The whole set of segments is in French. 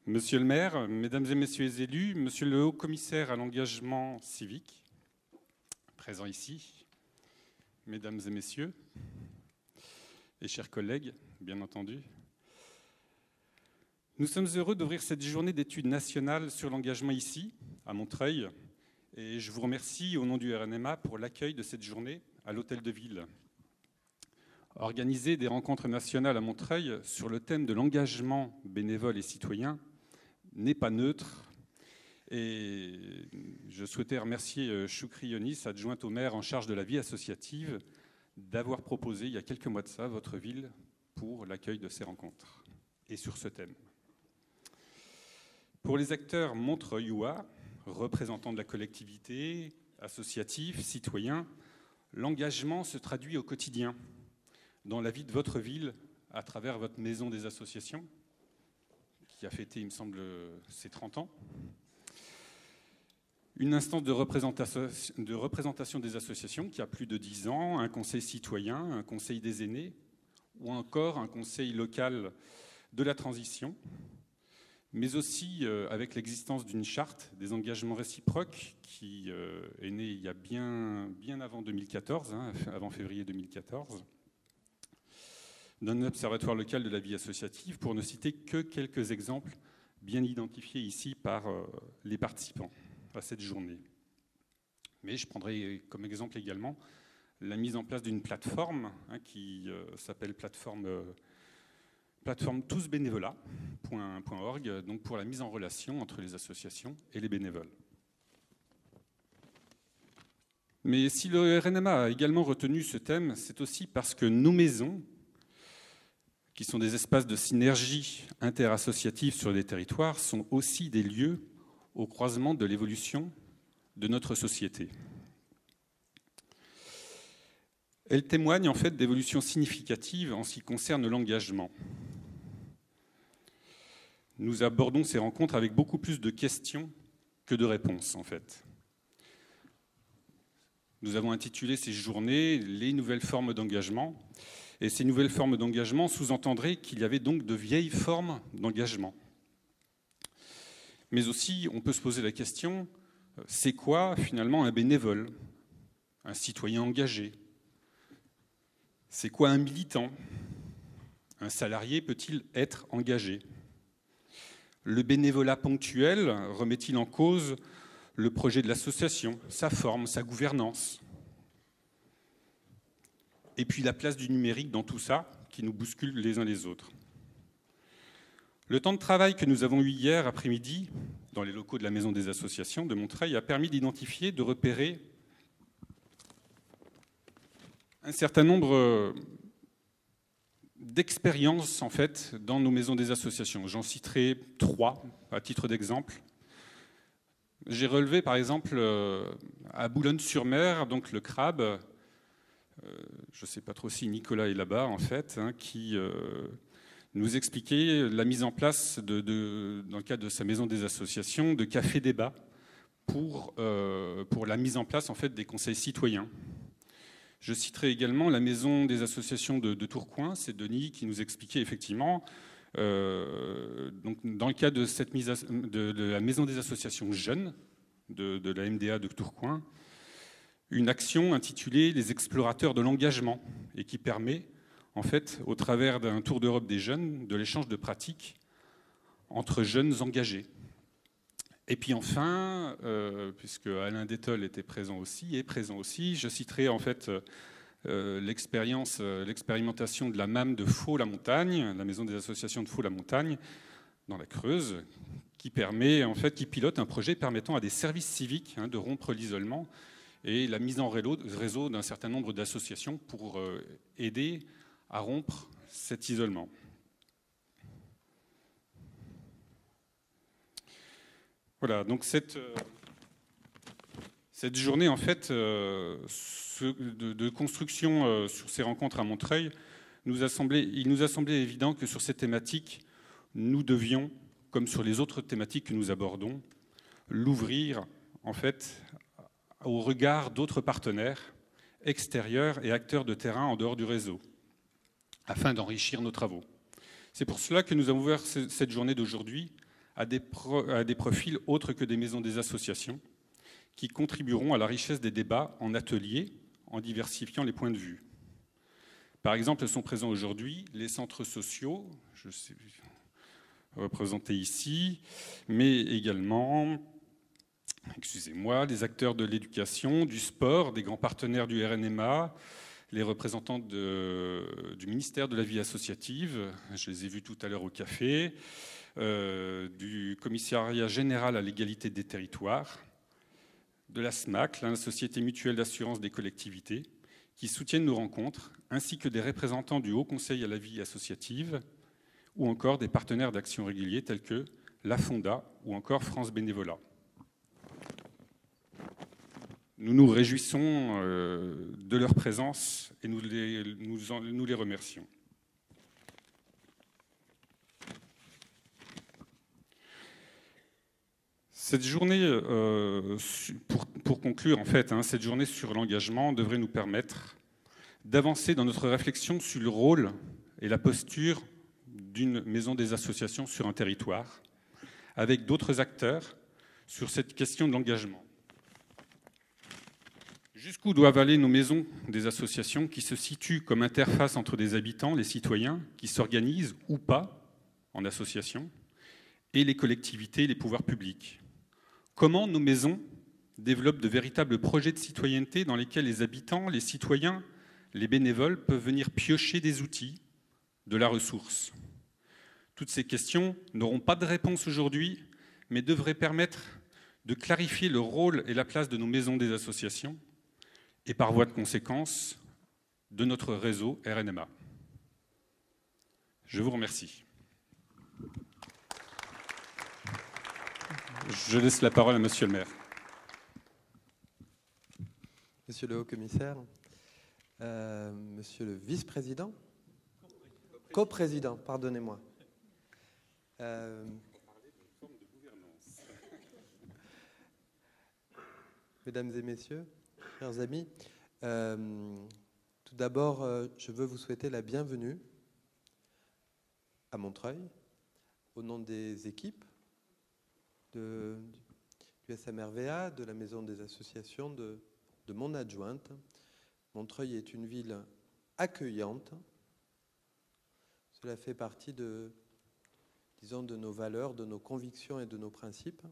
Monsieur le maire, mesdames et messieurs les élus, monsieur le haut-commissaire à l'engagement civique, présent ici, mesdames et messieurs, et chers collègues, bien entendu, nous sommes heureux d'ouvrir cette journée d'études nationales sur l'engagement ici, à Montreuil, et je vous remercie au nom du RNMA pour l'accueil de cette journée à l'Hôtel de Ville. Organiser des rencontres nationales à Montreuil sur le thème de l'engagement bénévole et citoyen n'est pas neutre. Et je souhaitais remercier Choukri Yonis, adjointe au maire en charge de la vie associative, d'avoir proposé il y a quelques mois de ça votre ville pour l'accueil de ces rencontres et sur ce thème. Pour les acteurs montreuillois, représentants de la collectivité, associatifs, citoyens, l'engagement se traduit au quotidien dans la vie de votre ville à travers votre maison des associations, qui a fêté, il me semble, ses 30 ans. Une instance de représentation des associations qui a plus de 10 ans, un conseil citoyen, un conseil des aînés, ou encore un conseil local de la transition, mais aussi avec l'existence d'une charte des engagements réciproques qui est née il y a bien avant 2014, avant février 2014, d'un observatoire local de la vie associative, pour ne citer que quelques exemples bien identifiés ici par les participants à cette journée. Mais je prendrai comme exemple également la mise en place d'une plateforme qui s'appelle plateforme tousbénévolat.org, donc pour la mise en relation entre les associations et les bénévoles. Mais si le RNMA a également retenu ce thème, c'est aussi parce que nos maisons, qui sont des espaces de synergie interassociative sur les territoires, sont aussi des lieux au croisement de l'évolution de notre société. Elles témoignent en fait d'évolutions significatives en ce qui concerne l'engagement. Nous abordons ces rencontres avec beaucoup plus de questions que de réponses, en fait. Nous avons intitulé ces journées « Les nouvelles formes d'engagement ». Et ces nouvelles formes d'engagement sous-entendraient qu'il y avait donc de vieilles formes d'engagement. Mais aussi, on peut se poser la question, c'est quoi finalement un bénévole, un citoyen engagé? C'est quoi un militant? Un salarié peut-il être engagé? Le bénévolat ponctuel remet-il en cause le projet de l'association, sa forme, sa gouvernance? Et puis la place du numérique dans tout ça, qui nous bouscule les uns les autres. Le temps de travail que nous avons eu hier après-midi, dans les locaux de la Maison des Associations de Montreuil, a permis d'identifier, de repérer un certain nombre d'expériences en fait dans nos maisons des associations. J'en citerai 3 à titre d'exemple. J'ai relevé par exemple à Boulogne-sur-Mer, donc le CRAB, je ne sais pas trop si Nicolas est là-bas en fait, qui nous expliquait la mise en place, dans le cadre de sa maison des associations, de café-débat pour la mise en place en fait, des conseils citoyens. Je citerai également la maison des associations de Tourcoing, c'est Denis qui nous expliquait effectivement, donc dans le cadre de la maison des associations jeunes de la MDA de Tourcoing, une action intitulée « Les explorateurs de l'engagement » et qui permet, en fait, au travers d'un tour d'Europe des jeunes, de l'échange de pratiques entre jeunes engagés. Et puis enfin, puisque Alain Détol était présent aussi, je citerai en fait l'expérimentation de la MAM de Faux-la-Montagne, la maison des associations de Faux-la-Montagne, dans la Creuse, qui pilote un projet permettant à des services civiques de rompre l'isolement et la mise en réseau d'un certain nombre d'associations pour aider à rompre cet isolement. Voilà, donc cette journée en fait de construction sur ces rencontres à Montreuil, il nous a semblé évident que sur ces thématiques, nous devions, comme sur les autres thématiques que nous abordons, l'ouvrir en fait au regard d'autres partenaires extérieurs et acteurs de terrain en dehors du réseau, afin d'enrichir nos travaux. C'est pour cela que nous avons ouvert cette journée d'aujourd'hui à des profils autres que des maisons des associations, qui contribueront à la richesse des débats en atelier, en diversifiant les points de vue. Par exemple, sont présents aujourd'hui les centres sociaux, je sais, représentés ici, mais également, excusez-moi, les acteurs de l'éducation, du sport, des grands partenaires du RNMA, les représentants du ministère de la vie associative, je les ai vus tout à l'heure au café, du commissariat général à l'égalité des territoires, de la SMAC, la Société mutuelle d'assurance des collectivités, qui soutiennent nos rencontres, ainsi que des représentants du Haut Conseil à la vie associative, ou encore des partenaires d'action réguliers tels que la Fonda ou encore France Bénévolat. Nous nous réjouissons de leur présence et nous les remercions. Cette journée, pour conclure en fait, cette journée sur l'engagement devrait nous permettre d'avancer dans notre réflexion sur le rôle et la posture d'une maison des associations sur un territoire, avec d'autres acteurs sur cette question de l'engagement. Jusqu'où doivent aller nos maisons des associations qui se situent comme interface entre des habitants, les citoyens, qui s'organisent ou pas en association, et les collectivités et les pouvoirs publics? Comment nos maisons développent de véritables projets de citoyenneté dans lesquels les habitants, les citoyens, les bénévoles peuvent venir piocher des outils, de la ressource? Toutes ces questions n'auront pas de réponse aujourd'hui, mais devraient permettre de clarifier le rôle et la place de nos maisons des associations et par voie de conséquence de notre réseau RNMA. Je vous remercie. Je laisse la parole à Monsieur le maire. Monsieur le haut-commissaire, Monsieur le vice-président, coprésident, pardonnez-moi. Mesdames et messieurs, chers amis, tout d'abord, je veux vous souhaiter la bienvenue à Montreuil, au nom des équipes du SMRVA, de la Maison des associations, de mon adjointe. Montreuil est une ville accueillante. Cela fait partie de nos valeurs, de nos convictions et de nos principes.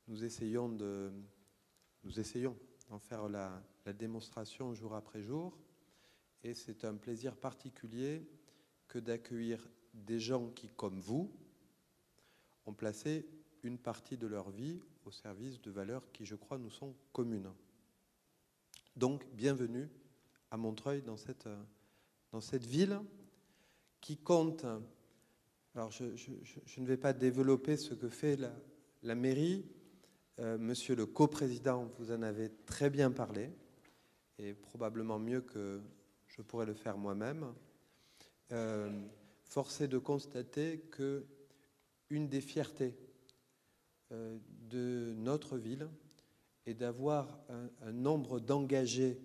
Nous essayons d'en faire la démonstration jour après jour. Et c'est un plaisir particulier que d'accueillir des gens qui, comme vous, ont placé une partie de leur vie au service de valeurs qui, je crois, nous sont communes. Donc, bienvenue à Montreuil, dans cette ville qui compte. Alors, je ne vais pas développer ce que fait la mairie. Monsieur le coprésident, vous en avez très bien parlé, et probablement mieux que je pourrais le faire moi-même. Force est de constater que une des fiertés de notre ville est d'avoir un nombre d'engagés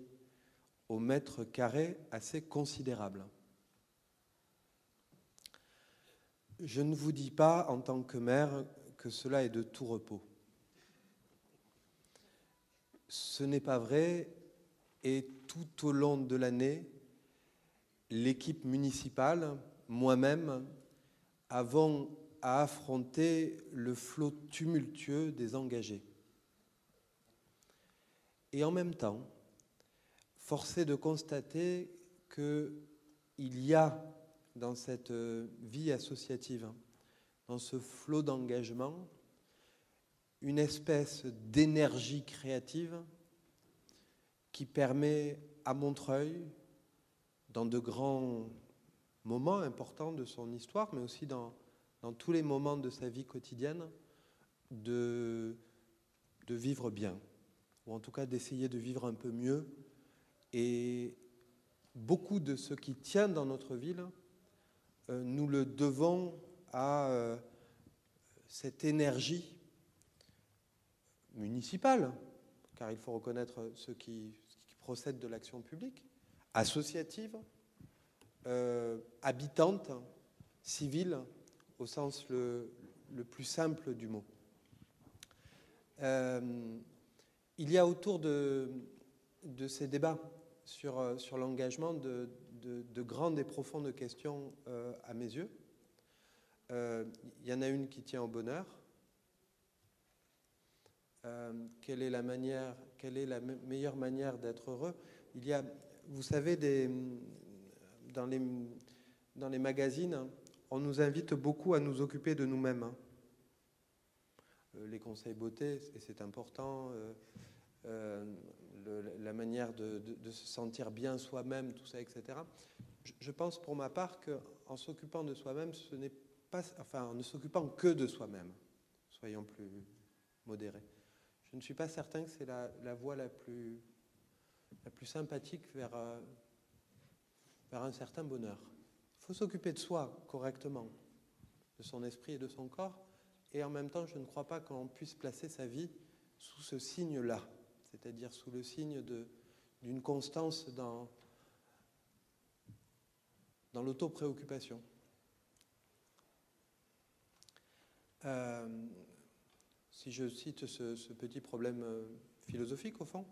au mètre carré assez considérable. Je ne vous dis pas, en tant que maire, que cela est de tout repos. Ce n'est pas vrai, et tout au long de l'année, l'équipe municipale, moi-même, avons à affronter le flot tumultueux des engagés. Et en même temps, force est de constater qu'il y a dans cette vie associative, dans ce flot d'engagement, une espèce d'énergie créative qui permet à Montreuil, dans de grands moments importants de son histoire, mais aussi dans tous les moments de sa vie quotidienne, de vivre bien, ou en tout cas d'essayer de vivre un peu mieux. Et beaucoup de ce qui tient dans notre ville, nous le devons à cette énergie municipale, car il faut reconnaître ce qui procède de l'action publique, associative, habitante, civile, au sens le plus simple du mot. Il y a autour de ces débats sur l'engagement de grandes et profondes questions à mes yeux. Il y en a une qui tient au bonheur. Quelle est la meilleure manière d'être heureux? Il y a, vous savez, dans les magazines, on nous invite beaucoup à nous occuper de nous-mêmes. Les conseils beauté, et c'est important, la manière de se sentir bien soi-même, tout ça, etc. Je pense pour ma part qu'en s'occupant de soi-même, ce n'est pas, enfin, en ne s'occupant que de soi-même, soyons plus modérés, je ne suis pas certain que c'est la voie la plus sympathique vers un certain bonheur. Il faut s'occuper de soi correctement, de son esprit et de son corps, et en même temps, je ne crois pas qu'on puisse placer sa vie sous ce signe-là, c'est-à-dire sous le signe d'une constance dans l'auto-préoccupation. Si je cite ce petit problème philosophique, au fond,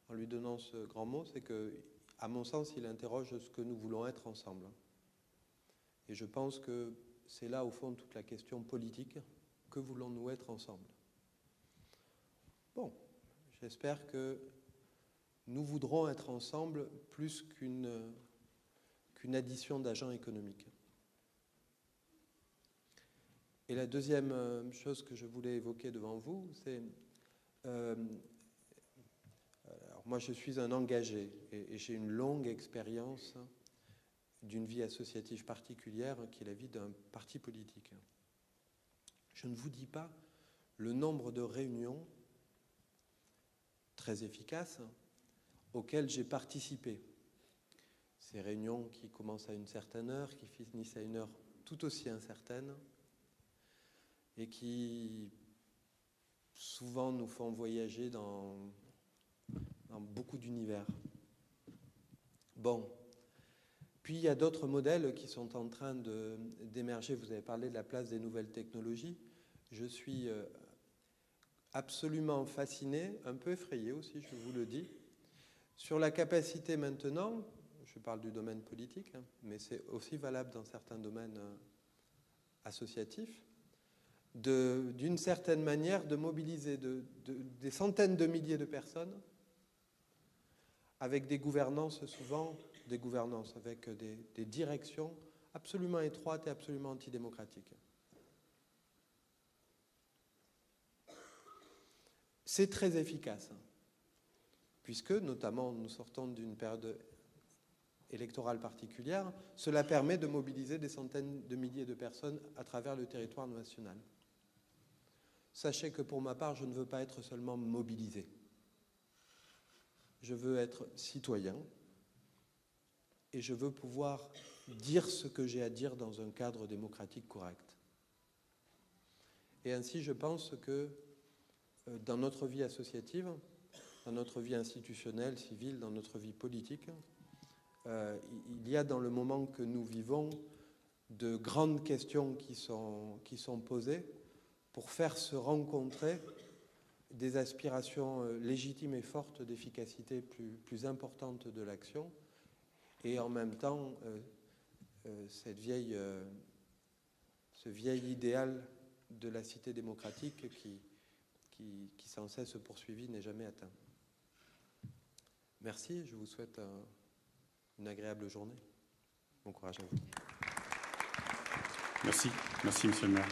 en lui donnant ce grand mot, c'est que, à mon sens, il interroge ce que nous voulons être ensemble. Et je pense que c'est là, au fond, toute la question politique. Que voulons-nous être ensemble? Bon, j'espère que nous voudrons être ensemble plus qu'une addition d'agents économiques. Et la deuxième chose que je voulais évoquer devant vous, c'est... moi, je suis un engagé et j'ai une longue expérience d'une vie associative particulière qui est la vie d'un parti politique. Je ne vous dis pas le nombre de réunions très efficaces auxquelles j'ai participé. Ces réunions qui commencent à une certaine heure, qui finissent à une heure tout aussi incertaine et qui souvent nous font voyager dans beaucoup d'univers. Bon. Puis il y a d'autres modèles qui sont en train d'émerger. Vous avez parlé de la place des nouvelles technologies. Je suis absolument fasciné, un peu effrayé aussi, je vous le dis, sur la capacité maintenant, je parle du domaine politique, mais c'est aussi valable dans certains domaines associatifs, d'une certaine manière de mobiliser des centaines de milliers de personnes avec des gouvernances souvent, avec des directions absolument étroites et absolument antidémocratiques. C'est très efficace, puisque, notamment, nous sortons d'une période électorale particulière, cela permet de mobiliser des centaines de milliers de personnes à travers le territoire national. Sachez que pour ma part, je ne veux pas être seulement mobilisé. Je veux être citoyen et je veux pouvoir dire ce que j'ai à dire dans un cadre démocratique correct. Et ainsi, je pense que dans notre vie associative, dans notre vie institutionnelle, civile, dans notre vie politique, il y a dans le moment que nous vivons de grandes questions qui sont posées pour faire se rencontrer des aspirations légitimes et fortes d'efficacité plus importante de l'action, et en même temps ce vieil idéal de la cité démocratique qui sans cesse poursuivi n'est jamais atteint. Merci, je vous souhaite une agréable journée. Bon courage à vous. Merci, monsieur le maire.